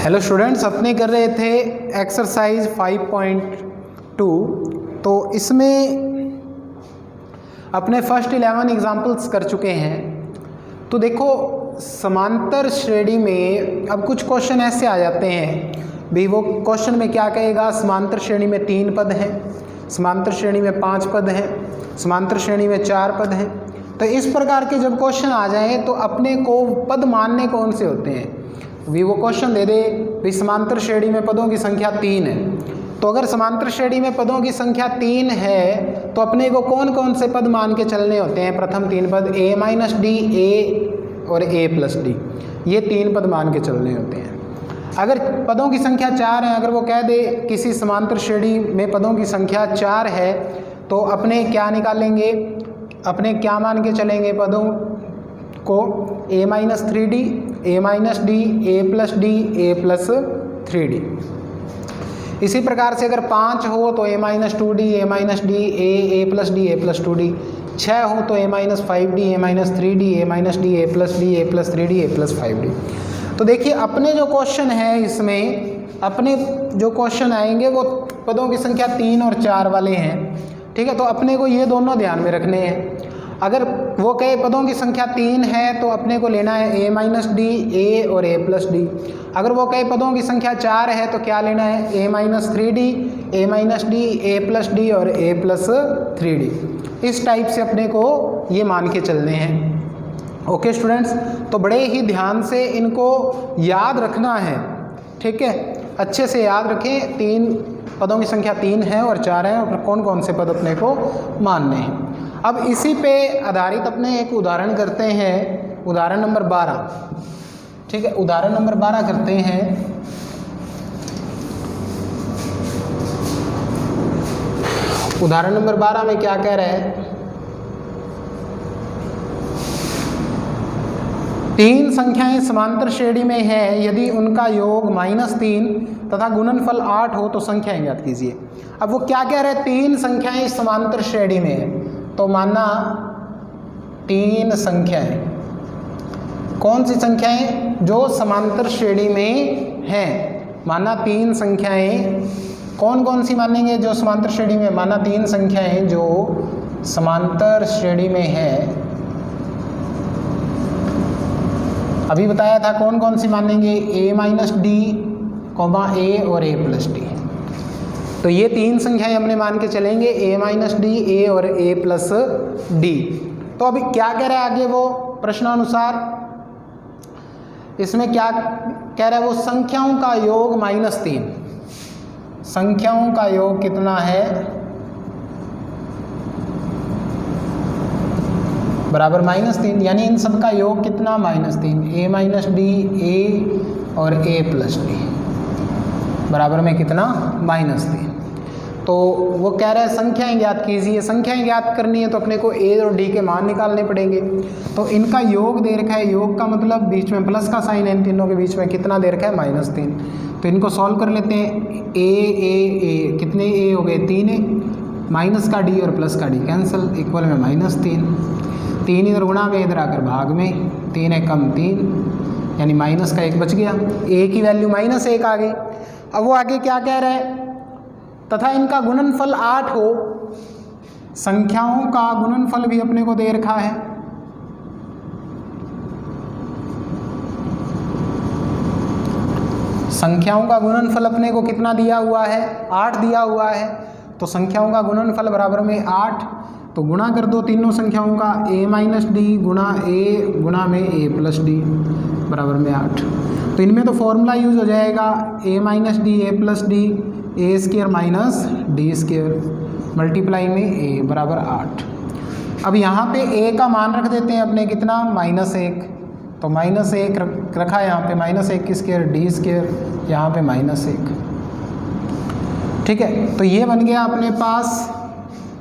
Hello students, अपने कर रहे थे एक्सरसाइज 5.2। तो इसमें अपने फर्स्ट 11 एग्जाम्पल्स कर चुके हैं। तो देखो, समांतर श्रेणी में अब कुछ क्वेश्चन ऐसे आ जाते हैं भी, वो क्वेश्चन में क्या कहेगा, समांतर श्रेणी में 3 पद हैं, समांतर श्रेणी में 5 पद हैं, समांतर श्रेणी में 4 पद हैं। तो इस प्रकार के जब क्वेश्चन आ जाएं तो अपने को पद मानने कौन से होते हैं। वो क्वेश्चन दे दे भी समांतर श्रेणी में पदों की संख्या 3 है, तो अगर समांतर श्रेणी में पदों की संख्या 3 है तो अपने को कौन कौन से पद मान के चलने होते हैं। प्रथम 3 पद a माइनस डी, a और a प्लस डी, ये 3 पद मान के चलने होते हैं। अगर पदों की संख्या 4 है, अगर वो कह दे किसी समांतर श्रेणी में पदों की संख्या 4 है, तो अपने क्या निकालेंगे, अपने क्या मान के चलेंगे पदों को, a minus 3d, a minus D, a plus D, a plus 3d। इसी प्रकार से अगर 5 हो तो a minus 2d, a minus D, a plus D, a plus 2d। 6 हो तो a minus 5d, a minus 3d, a minus D, a plus D, a plus 3d, a plus 5d। तो देखिए, अपने जो क्वेश्चन है इसमें अपने जो क्वेश्चन आएंगे वो पदों की संख्या 3 और 4 वाले हैं। ठीक है, तो अपने को ये दोनों ध्यान में रखने हैं। अगर वो कहे पदों की संख्या 3 है तो अपने को लेना है a माइनस डी, a और a प्लस डी। अगर वो कहे पदों की संख्या 4 है तो क्या लेना है, a minus 3d, a minus D, a plus D और a प्लस 3d। इस टाइप से अपने को ये मान के चलने हैं। ओके स्टूडेंट्स, तो बड़े ही ध्यान से इनको याद रखना है। ठीक है, अच्छे से याद रखें। 3 पदों की संख्या 3 है और 4 है, और कौन कौन से पद अपने को मानने हैं। अब इसी पे आधारित अपने एक उदाहरण करते हैं, उदाहरण नंबर 12। ठीक है, उदाहरण नंबर 12 करते हैं। उदाहरण नंबर 12 में क्या कह रहा है, 3 संख्याएं समांतर श्रेणी में हैं, यदि उनका योग -3 तथा गुणनफल 8 हो तो संख्याएं ज्ञात कीजिए। अब वो क्या कह रहे हैं, 3 संख्याएं समांतर श्रेणी में है, तो माना 3 संख्याएं, कौन सी संख्याएं, जो समांतर श्रेणी में हैं। माना 3 संख्याएं, कौन कौन सी मानेंगे जो समांतर श्रेणी में, माना 3 संख्याएं जो समांतर श्रेणी में है। अभी बताया था कौन कौन सी मानेंगे, a माइनस डी, a और a प्लस डी। तो ये 3 संख्याएं हमने मान के चलेंगे, a माइनस डी, a और a प्लस डी। तो अभी क्या कह रहा है आगे वो प्रश्नानुसार, इसमें क्या कह रहा है वो, संख्याओं का योग -3, संख्याओं का योग कितना है, बराबर -3, यानी इन सब का योग कितना, -3। a माइनस डी, a और a प्लस डी बराबर में कितना, -3। तो वो कह रहा है संख्याएं ज्ञात कीजिए। संख्याएं ज्ञात करनी है तो अपने को a और d के मान निकालने पड़ेंगे। तो इनका योग दे रखा है, योग का मतलब बीच में प्लस का साइन है, इन तीनों के बीच में कितना दे रखा है, -3। तो इनको सॉल्व कर लेते हैं। a कितने a हो गए, 3 a, माइनस का d और प्लस का d कैंसिल, इक्वल में -3। 3 इधर गुणा में, इधर आकर भाग में, 3 है कम 3, यानी माइनस का 1 बच गया, a की वैल्यू -1 आ गई। अब वो आगे क्या कह रहा है, तथा इनका गुणनफल 8 हो, संख्याओं का गुणनफल भी अपने को दे रखा है। संख्याओं का गुणनफल अपने को कितना दिया हुआ है, 8 दिया हुआ है। तो संख्याओं का गुणनफल बराबर में 8, तो गुणा कर दो तीनों संख्याओं का, a माइनस डी गुणा a गुणा में a प्लस डी बराबर में 8। तो इनमें तो फॉर्मूला यूज हो जाएगा, a minus D, a plus D, a square minus D square multiply में a बराबर 8। अब यहाँ पे a का मान रख देते हैं अपने कितना, -1। तो -1 रखा है यहाँ पे, -1 की स्क्वायर डी स्क्वायर, यहाँ पे -1। ठीक है, तो ये बन गया अपने पास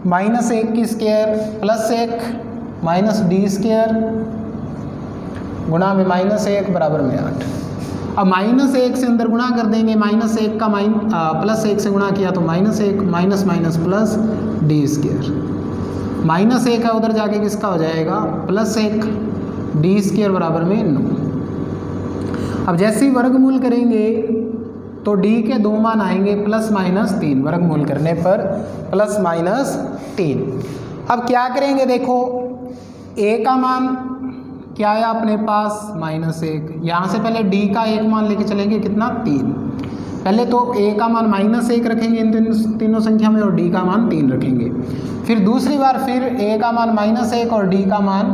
-1 की square plus 1 minus D square गुणा में -1 बराबर में 8। अब -1 से अंदर गुणा कर देंगे, -1 का +1 से गुणा किया तो -1, minus minus plus D square, -1 है उधर जाके किसका हो जाएगा, +1 डी स्क्वायर बराबर में 9। अब जैसे ही वर्गमूल करेंगे तो d के 2 मान आएंगे ±3, वर्गमूल करने पर ±3। अब क्या करेंगे, देखो a का मान क्या है अपने पास -1, यहाँ से पहले d का 1 मान लेके चलेंगे, कितना 3। पहले तो a का मान -1 रखेंगे इन तीनों संख्या में और d का मान 3 रखेंगे। फिर दूसरी बार फिर a का मान -1 और d का मान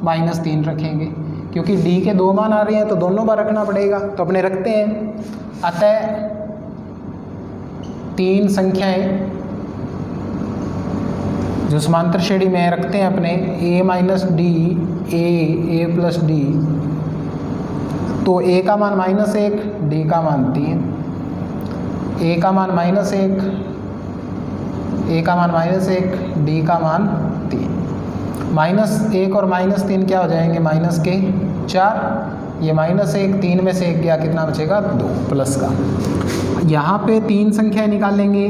-3 रखेंगे, क्योंकि d के 2 मान आ रहे हैं तो दोनों बार रखना पड़ेगा, तो अपने रखते हैं। अतः 3 संख्याएं जो समांतर श्रेणी में रखते हैं अपने a - d a + d, तो a का मान -1, d का मान 3, a का मान -1, a का मान -1, d का मान 3। -1 और -3 क्या हो जाएंगे, -4। ये -1, 3 में से 1 गया, कितना बचेगा 2 प्लस का। यहाँ पे 3 संख्याएं निकालेंगे,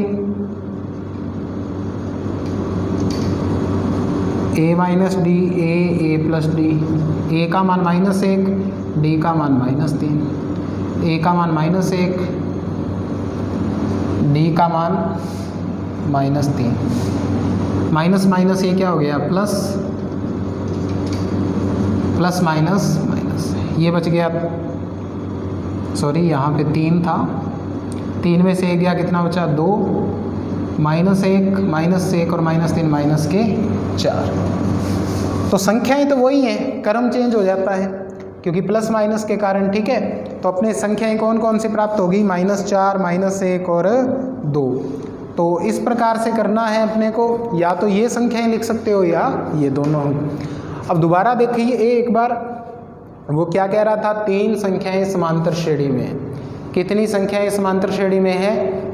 a - d a + d, a का मान -1, d का मान -3, a का मान -1, d का मान -3, माइनस माइनस ये क्या हो गया प्लस, प्लस माइनस माइनस, ये बच गया, सॉरी यहाँ पे 3 था, 3 में से 1 गया, कितना बचा 2, -1 -1 और -3 -4। तो संख्याएं तो वही हैं, क्रम चेंज हो जाता है क्योंकि प्लस माइनस के कारण, ठीक है। तो अपने संख्याएं कौन कौन सी प्राप्त होगी, -4 -1 और 2। तो इस प्रकार से करना है अपने को, या तो ये संख्याएं लिख सकते हो या ये दोनों। अब दोबारा देखिए एक बार, वो क्या कह रहा था, 3 संख्याएं समांतर श्रेणी में है। कितनी संख्याएं समांतर श्रेणी में है,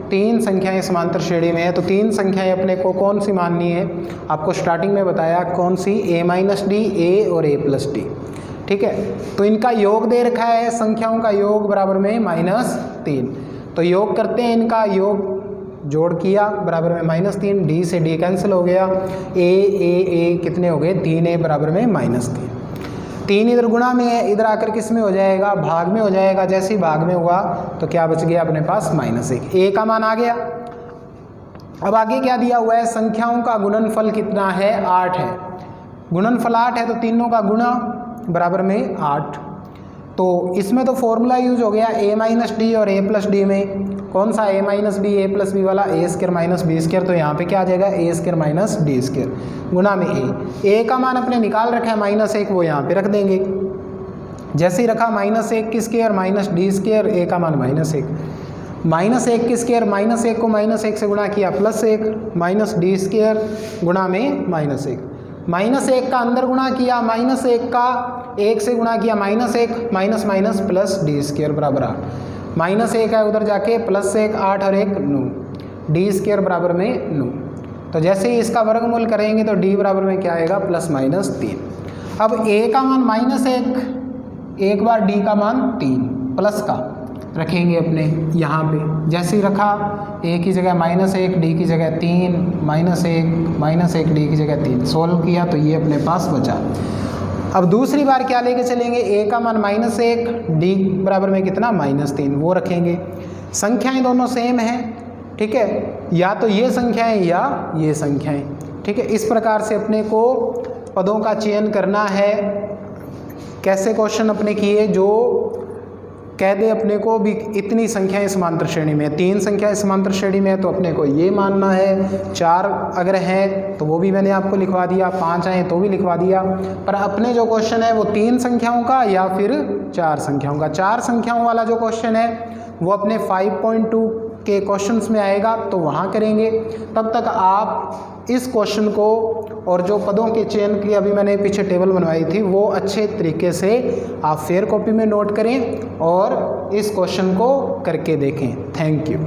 3 संख्याएं समांतर श्रेणी में है। तो 3 संख्याएं अपने को कौन सी माननी है, आपको स्टार्टिंग में बताया कौन सी, a - d a और a + d, ठीक है। तो इनका योग दे रखा है, संख्याओं का योग बराबर में -3। तो योग करते हैं, इनका योग जोड़ किया बराबर में -3, d से d कैंसिल हो गया, a कितने हो गए 3a बराबर में -3। 3 इधर गुणा में है, इधर आकर किस में हो जाएगा, भाग में हो जाएगा। जैसे ही भाग में हुआ तो क्या बच गया अपने पास -1, a का मान आ गया। अब आगे क्या दिया हुआ है, संख्याओं का गुणनफल कितना है, 8 है। गुणनफल 8 है तो तीनों का गुणा बराबर में 8। तो इसमें तो फॉर्मूला यूज हो गया a - d और a + d में, कौन सा a - b a + b वाला, a² - b²। तो यहाँ पे क्या आ जाएगा, a² - d² गुणा में a का मान अपने निकाल रखा है -1, वो यहाँ पे रख देंगे। जैसे ही रखा -1 की स्क्वायर -d², a का मान -1, -1 की स्क्वायर, -1 को -1 से गुणा किया +1 -d² गुणा में -1, -1 का अंदर गुणा किया, -1 का 1 से गुणा किया -1 माइनस माइनस प्लस d² बराबर 8, -1 है उधर जाके +1 8 और 1 9, d² बराबर में 9। तो जैसे ही इसका वर्गमूल करेंगे तो d बराबर में क्या आएगा, +-3। अब a का मान -1, एक बार d का मान 3 प्लस का रखेंगे अपने यहाँ पे। जैसे ही रखा a की जगह -1, d की जगह 3, -1 d की जगह 3, सोल्व किया तो ये अपने पास बचा। अब दूसरी बार क्या लेके चलेंगे, a का मान -1, d बराबर में कितना -3, वो रखेंगे। संख्याएं दोनों सेम हैं, ठीक है, या तो ये संख्याएं या ये संख्याएं, ठीक है। इस प्रकार से अपने को पदों का चयन करना है। कैसे क्वेश्चन अपने किए, जो कह दे अपने को भी इतनी संख्याएं समांतर श्रेणी में, 3 संख्याएं समांतर श्रेणी में है तो अपने को ये मानना है, 4 अगर है तो वो भी मैंने आपको लिखवा दिया, 5 आए तो भी लिखवा दिया। पर अपने जो क्वेश्चन है वो 3 संख्याओं का या फिर 4 संख्याओं का। 4 संख्याओं वाला जो क्वेश्चन है वो अपने 5.2 के क्वेश्चंस में आएगा, तो वहाँ करेंगे। तब तक आप इस क्वेश्चन को और जो पदों के चयन की अभी मैंने पीछे टेबल बनवाई थी वो अच्छे तरीके से आप फेयर कॉपी में नोट करें और इस क्वेश्चन को करके देखें। Thank you.